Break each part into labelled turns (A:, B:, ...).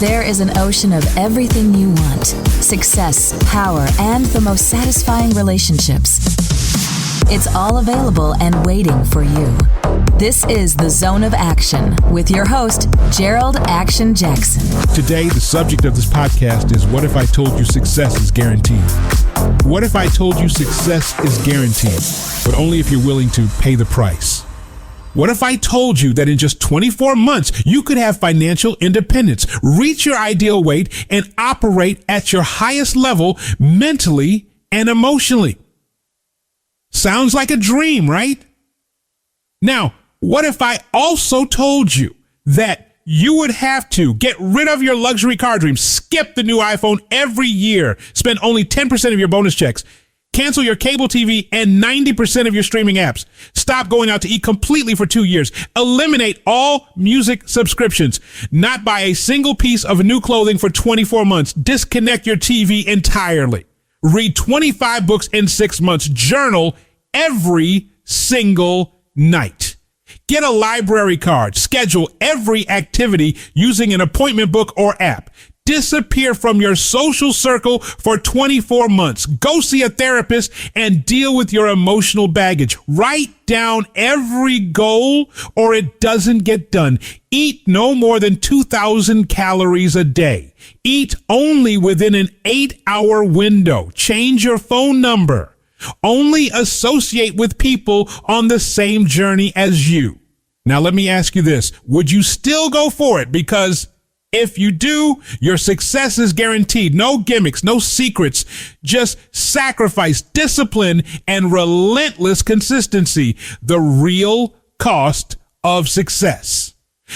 A: There is an ocean of everything you want: success, power, and the most satisfying relationships. It's all available and waiting for you. This is The Zone of Action with your host, Gerald Action Jackson.
B: Today, the subject of this podcast is, what if I told you success is guaranteed? What if I told you success is guaranteed, but only if you're willing to pay the price? What if I told you that in just 24 months, you could have financial independence, reach your ideal weight, and operate at your highest level mentally and emotionally? Sounds like a dream, right? Now, what if I also told you that you would have to get rid of your luxury car dream, skip the new iPhone every year, spend only 10% of your bonus checks, cancel your cable TV and 90% of your streaming apps, stop going out to eat completely for 2 years, eliminate all music subscriptions, not buy a single piece of new clothing for 24 months, disconnect your TV entirely, read 25 books in 6 months, journal every single night, get a library card, schedule every activity using an appointment book or app, disappear from your social circle for 24 months, go see a therapist and deal with your emotional baggage. Write down every goal or it doesn't get done. Eat no more than 2,000 calories a day. Eat only within an 8-hour window. Change your phone number. Only associate with people on the same journey as you. Now, let me ask you this. Would you still go for it? Because if you do, your success is guaranteed. No gimmicks, no secrets, just sacrifice, discipline, and relentless consistency. The real cost of success.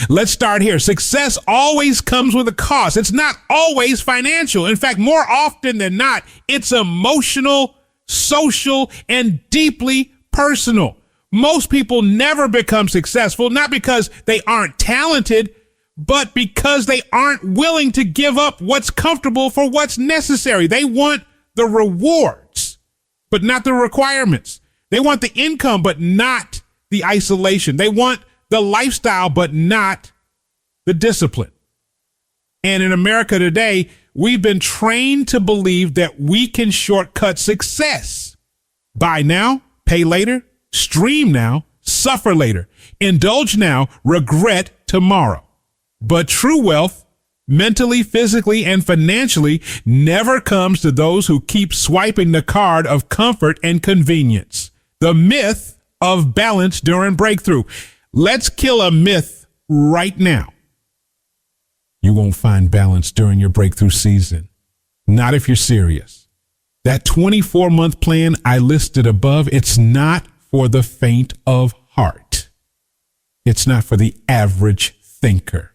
B: Let's start here. Success always comes with a cost. It's not always financial. In fact, more often than not, it's emotional, social, and deeply personal. Most people never become successful, not because they aren't talented, but because they aren't willing to give up what's comfortable for what's necessary. They want the rewards, but not the requirements. They want the income, but not the isolation. They want the lifestyle, but not the discipline. And in America today, we've been trained to believe that we can shortcut success. Buy now, pay later, stream now, suffer later, indulge now, regret tomorrow. But true wealth, mentally, physically, and financially, never comes to those who keep swiping the card of comfort and convenience. The myth of balance during breakthrough. Let's kill a myth right now. You won't find balance during your breakthrough season. Not if you're serious. That 24-month plan I listed above, it's not for the faint of heart. It's not for the average thinker.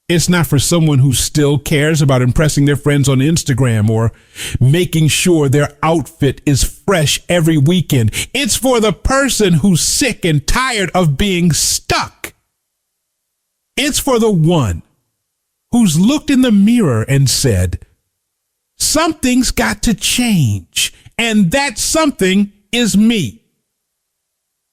B: It's not for someone who still cares about impressing their friends on Instagram or making sure their outfit is fresh every weekend. It's for the person who's sick and tired of being stuck. It's for the one who's looked in the mirror and said, something's got to change, and that something is me.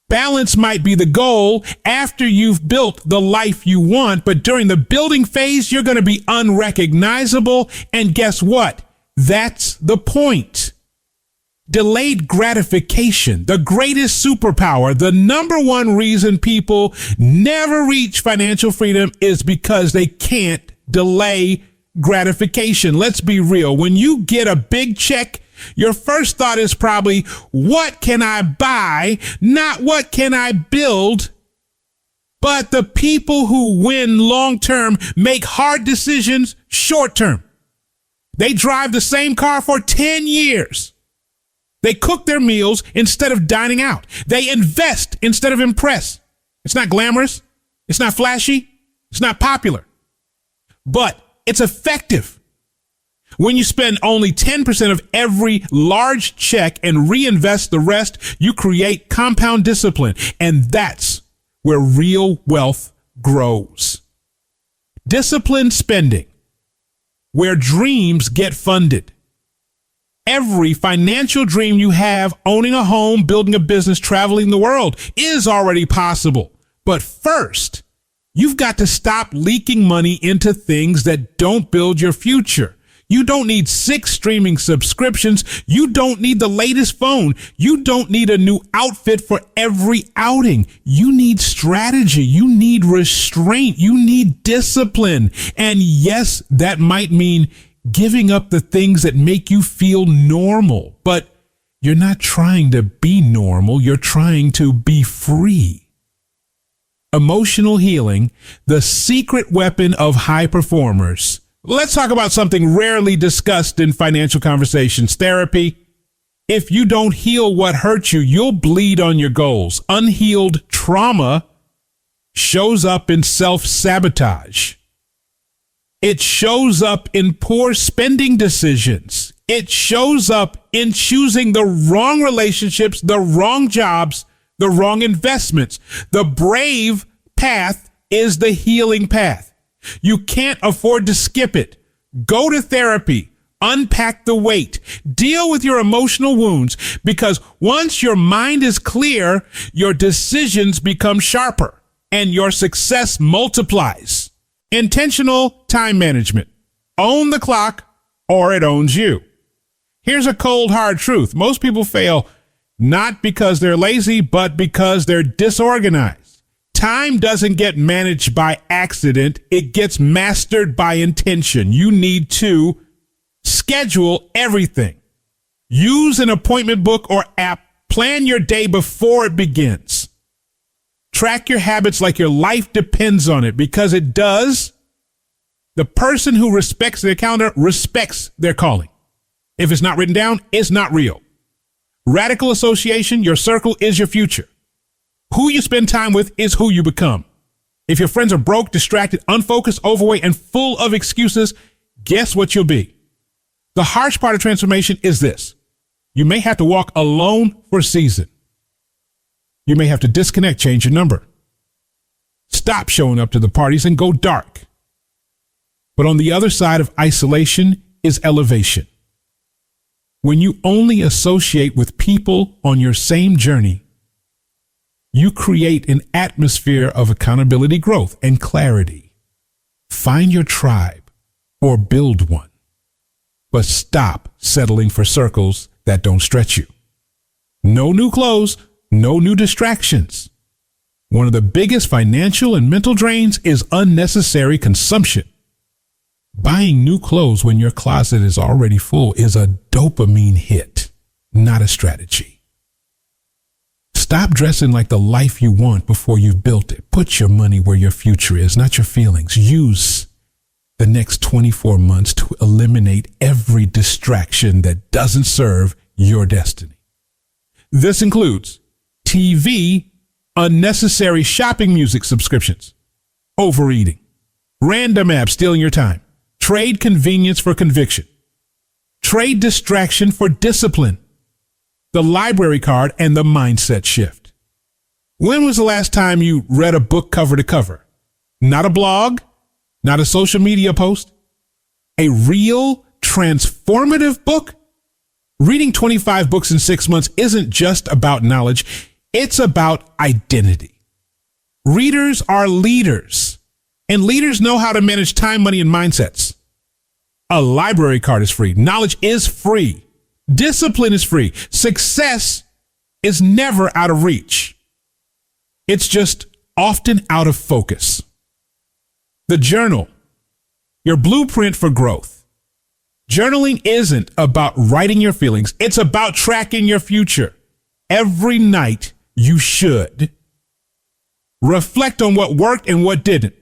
B: Balance might be the goal after you've built the life you want, but during the building phase, you're going to be unrecognizable. And guess what? That's the point. Delayed gratification, the greatest superpower, the number one reason people never reach financial freedom is because they can't delay gratification. Let's be real. When you get a big check, your first thought is probably, what can I buy? Not what can I build? But the people who win long term make hard decisions short term. They drive the same car for 10 years. They cook their meals instead of dining out. They invest instead of impress. It's not glamorous. It's not flashy. It's not popular. But it's effective. When you spend only 10% of every large check and reinvest the rest, you create compound discipline. And that's where real wealth grows. Disciplined spending, where dreams get funded. Every financial dream you have, owning a home, building a business, traveling the world, is already possible. But first, You've got to stop leaking money into things that don't build your future. You don't need 6 streaming subscriptions. You don't need the latest phone. You don't need a new outfit for every outing. You need strategy. You need restraint. You need discipline. And yes, that might mean giving up the things that make you feel normal. But you're not trying to be normal. You're trying to be free. Emotional healing, the secret weapon of high performers. Let's talk about something rarely discussed in financial conversations, therapy. If you don't heal what hurt you, you'll bleed on your goals. Unhealed trauma shows up in self-sabotage. It shows up in poor spending decisions. It shows up in choosing the wrong relationships, the wrong jobs, the wrong investments. The brave path is the healing path. You can't afford to skip it. Go to therapy. Unpack the weight. Deal with your emotional wounds, because once your mind is clear, your decisions become sharper and your success multiplies. Intentional time management. Own the clock or it owns you. Here's a cold, hard truth. Most people fail not because they're lazy, but because they're disorganized. Time doesn't get managed by accident. It gets mastered by intention. You need to schedule everything. Use an appointment book or app. Plan your day before it begins. Track your habits like your life depends on it, because it does. The person who respects their calendar respects their calling. If it's not written down, it's not real. Radical association, your circle is your future. Who you spend time with is who you become. If your friends are broke, distracted, unfocused, overweight, and full of excuses, guess what you'll be? The harsh part of transformation is this. You may have to walk alone for a season. You may have to disconnect, change your number. Stop showing up to the parties and go dark. But on the other side of isolation is elevation. When you only associate with people on your same journey, you create an atmosphere of accountability, growth, and clarity. Find your tribe or build one, but stop settling for circles that don't stretch you. No new clothes, no new distractions. One of the biggest financial and mental drains is unnecessary consumption. Buying new clothes when your closet is already full is a dopamine hit, not a strategy. Stop dressing like the life you want before you've built it. Put your money where your future is, not your feelings. Use the next 24 months to eliminate every distraction that doesn't serve your destiny. This includes TV, unnecessary shopping, music subscriptions, overeating, random apps stealing your time. Trade convenience for conviction. Trade distraction for discipline. The library card and the mindset shift. When was the last time you read a book cover to cover? Not a blog, not a social media post. A real transformative book? Reading 25 books in 6 months isn't just about knowledge. It's about identity. Readers are leaders, and leaders know how to manage time, money, and mindsets. A library card is free. Knowledge is free. Discipline is free. Success is never out of reach. It's just often out of focus. The journal, your blueprint for growth. Journaling isn't about writing your feelings. It's about tracking your future. Every night you should reflect on what worked and what didn't.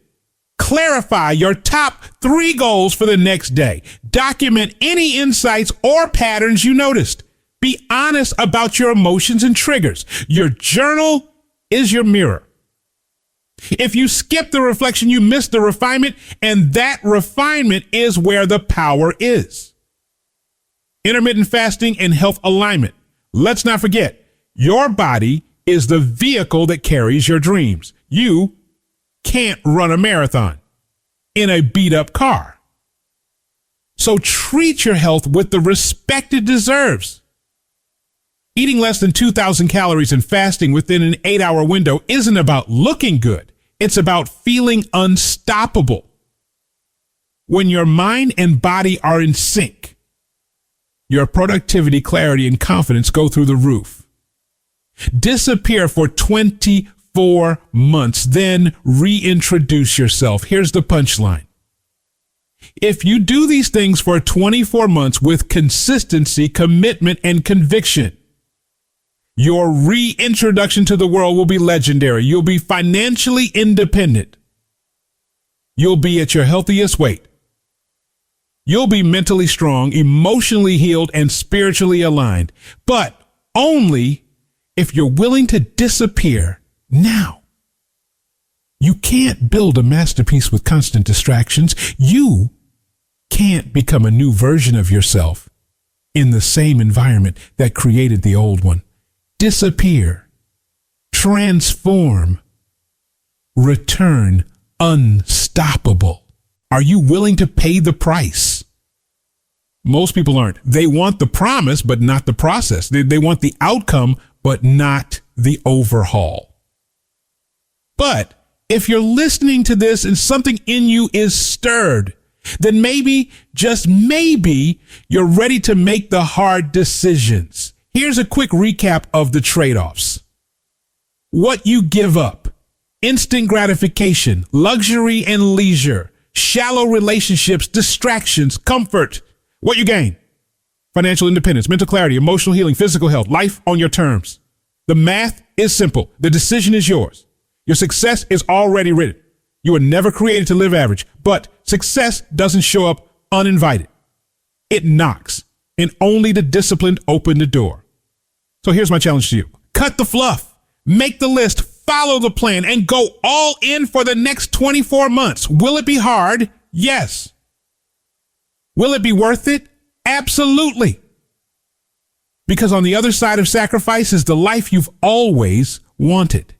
B: Clarify your top 3 goals for the next day. Document any insights or patterns you noticed. Be honest about your emotions and triggers. Your journal is your mirror. If you skip the reflection, you miss the refinement, and that refinement is where the power is. Intermittent fasting and health alignment. Let's not forget, your body is the vehicle that carries your dreams. You can't run a marathon in a beat-up car. So treat your health with the respect it deserves. Eating less than 2,000 calories and fasting within an 8-hour window isn't about looking good. It's about feeling unstoppable. When your mind and body are in sync, your productivity, clarity, and confidence go through the roof. Disappear for 24 months, then reintroduce yourself. Here's the punchline. If you do these things for 24 months with consistency, commitment, and conviction, your reintroduction to the world will be legendary. You'll be financially independent. You'll be at your healthiest weight. You'll be mentally strong, emotionally healed, and spiritually aligned. But only if you're willing to disappear now. You can't build a masterpiece with constant distractions. You can't become a new version of yourself in the same environment that created the old one. Disappear, transform, return unstoppable. Are you willing to pay the price? Most people aren't. They want the promise, but not the process. They want the outcome, but not the overhaul. But if you're listening to this and something in you is stirred, then maybe, just maybe, you're ready to make the hard decisions. Here's a quick recap of the trade-offs. What you give up: instant gratification, luxury and leisure, shallow relationships, distractions, comfort. What you gain: financial independence, mental clarity, emotional healing, physical health, life on your terms. The math is simple. The decision is yours. Your success is already written. You were never created to live average, but success doesn't show up uninvited. It knocks, and only the disciplined open the door. So here's my challenge to you. Cut the fluff, make the list, follow the plan, and go all in for the next 24 months. Will it be hard? Yes. Will it be worth it? Absolutely. Because on the other side of sacrifice is the life you've always wanted.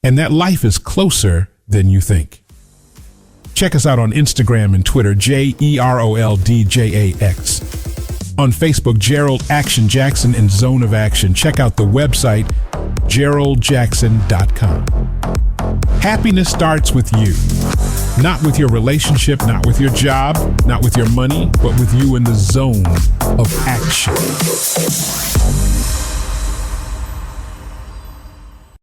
B: And that life is closer than you think. Check us out on Instagram and Twitter, JEROLDJAX. On Facebook, Gerald Action Jackson and Zone of Action. Check out the website, GeraldJackson.com. Happiness starts with you. Not with your relationship, not with your job, not with your money, but with you in the zone of action.